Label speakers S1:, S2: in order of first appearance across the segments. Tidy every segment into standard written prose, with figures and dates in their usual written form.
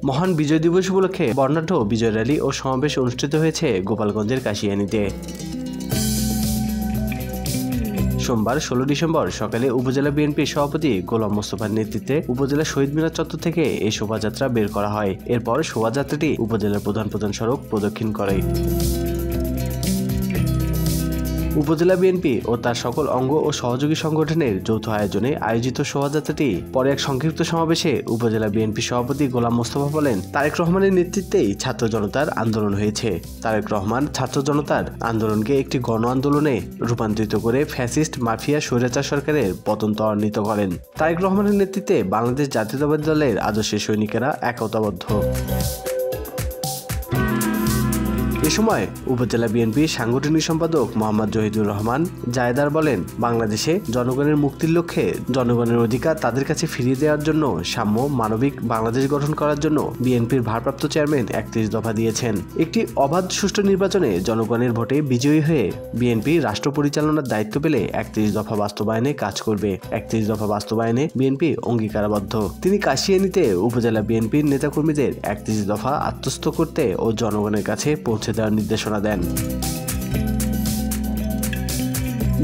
S1: মহান বিজয় দিবস উপলক্ষে বর্ণাঢ্য বিজয় র্যালি ও সমাবেশ অনুষ্ঠিত হয়েছে গোপালগঞ্জের কাশিয়ানীতে। সোমবার 16 ডিসেম্বর সকালে উপজেলা বিএনপির সভাপতি গোলাম মোস্তফার নেতৃত্বে উপজেলা শহীদ মিনার চত্বর থেকে এই শোভাযাত্রা বের করা হয়। এরপর শোভাযাত্রাটি উপজেলার প্রধান সড়ক প্রদক্ষিণ করে। উপজেলা বিএনপি ও তার সকল অঙ্গ ও সহযোগী সংগঠনের যৌথ আয়োজনে আয়োজিত শোভাযাত্রাটি পরে এক সংক্ষিপ্ত সমাবেশে উপজেলা বিএনপি সভাপতি গোলাম মোস্তফা বলেন, তারেক রহমানের নেতৃত্বেই ছাত্র জনতার আন্দোলন হয়েছে। তারেক রহমান ছাত্র জনতার আন্দোলনকে একটি গণ আন্দোলনে রূপান্তরিত করে ফ্যাসিস্ট মাফিয়া স্বৈরাচার সরকারের পতন ত্বরান্বিত করেন। তারেক রহমানের নেতৃত্বে বাংলাদেশ জাতীয়তাবাদী দলের আদর্শের সৈনিকেরা একতাবদ্ধ। এ সময় উপজেলা বিএনপির সাংগঠনিক সম্পাদক মোহাম্মদ জহিদুর রহমান জায়েদার বলেন, বাংলাদেশে জনগণের মুক্তির লক্ষ্যে জনগণের অধিকার তাদের কাছে ফিরিয়ে দেওয়ার জন্য সাম্য মানবিক বাংলাদেশ গঠন করার জন্য বিএনপির ভারপ্রাপ্ত চেয়ারম্যান 31 দফা দিয়েছেন। একটি অবাধ সুষ্ঠু নির্বাচনে জনগণের ভোটে বিজয়ী হয়ে বিএনপি রাষ্ট্র পরিচালনার দায়িত্ব পেলে 31 দফা বাস্তবায়নে কাজ করবে। 31 দফা বাস্তবায়নে বিএনপি অঙ্গীকারাবদ্ধ। তিনি কাশিয়ানীতে উপজেলা বিএনপির নেতাকর্মীদের 31 দফা আত্মস্থ করতে ও জনগণের কাছে পৌঁছে দেওয়ার নির্দেশনা দেন।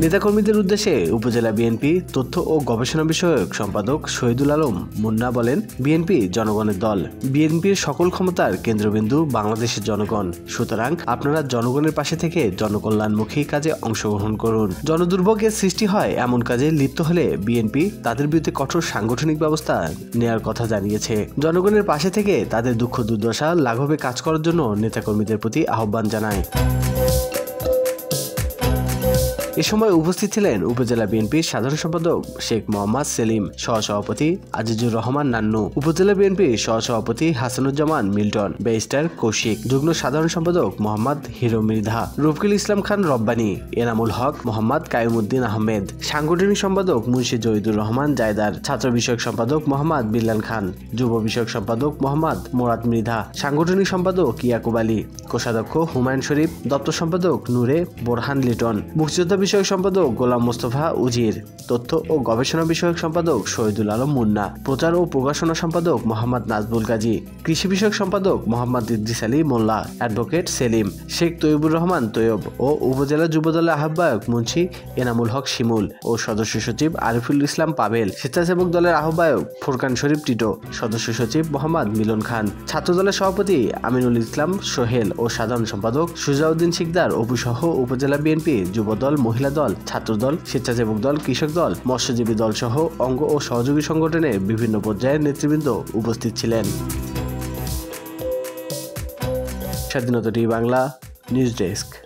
S1: নেতাকর্মীদের উদ্দেশ্যে উপজেলা বিএনপি তথ্য ও গবেষণা বিষয়ক সম্পাদক শহীদুল আলম মুন্না বলেন, বিএনপি জনগণের দল। বিএনপির সকল ক্ষমতার কেন্দ্রবিন্দু বাংলাদেশের জনগণ। সুতরাং আপনারা জনগণের পাশে থেকে জনকল্যাণমুখী কাজে অংশগ্রহণ করুন। জনদুর্ভোগের সৃষ্টি হয় এমন কাজে লিপ্ত হলে বিএনপি তাদের বিরুদ্ধে কঠোর সাংগঠনিক ব্যবস্থা নেওয়ার কথা জানিয়েছে। জনগণের পাশে থেকে তাদের দুঃখ দুর্দশা লাঘবে কাজ করার জন্য নেতাকর্মীদের প্রতি আহ্বান জানায়। এ সময় উপস্থিত ছিলেন উপজেলা বিএনপির সাধারণ সম্পাদক শেখ মোহাম্মদ সেলিম, সহসভাপতি আজিজুর রহমান নান্নু, উপজেলা বিএনপির সহসভাপতি হাসানুজ্জামান মিল্টন, ব্যারিস্টার কৌশিক, যুগ্ম সাধারণ সম্পাদক মোহাম্মদ হিরো মৃধা, রফিকুল ইসলাম খান রব্বানী, এনামুল হক, মোহাম্মদ কায়ুমউদ্দিন আহমেদ, সাংগঠনিক সম্পাদক মুন্সি জহিদুর রহমান জায়েদার, ছাত্র বিষয়ক সম্পাদক মোহাম্মদ বিল্লাল খান, যুব বিষয়ক সম্পাদক মোহাম্মদ মোরাদ মৃধা, সাংগঠনিক সম্পাদক ইয়াকুব আলী, কোষাধ্যক্ষ হুমায়ুন শরীফ, দপ্তর সম্পাদক নূরে বোরহান লিটন, মুক্তিযোদ্ধা বিষয়ক সম্পাদক গোলাম মোস্তফা উজির, তথ্য ও গবেষণা বিষয়ক সম্পাদক শহীদুল আলম মুন্না, প্রচার ও প্রকাশনা সম্পাদক মোহাম্মদ নাজবুল গাজী, কৃষি বিষয়ক সম্পাদক মোহাম্মদ ইদ্রিস আলী মোল্লা, অ্যাডভোকেট সেলিম, শেখ তৈয়বুর রহমান তৈয়ব ও উপজেলা যুবদলের আহ্বায়ক মুন্সি এনামুল হক শিমুল ও সদস্য সচিব আরিফুল ইসলাম পাবেল, স্বেচ্ছাসেবক দলের আহ্বায়ক ফুরকান শরীফ টিটো, সদস্য সচিব মোহাম্মদ মিলন খান, ছাত্র দলের সভাপতি আমিনুল ইসলাম সোহেল ও সাধারণ সম্পাদক সুজাউদ্দিন শিকদার অপু সহ উপজেলা বিএনপি যুবদল, মহিলা দল, ছাত্রদল, স্বেচ্ছাসেবক দল, কৃষক দল, মৎস্যজীবী দল সহ অঙ্গ ও সহযোগী সংগঠনের বিভিন্ন পর্যায়ের নেতৃবৃন্দ উপস্থিত ছিলেন। স্বাধীনতা টিভি বাংলা নিউজ ডেস্ক।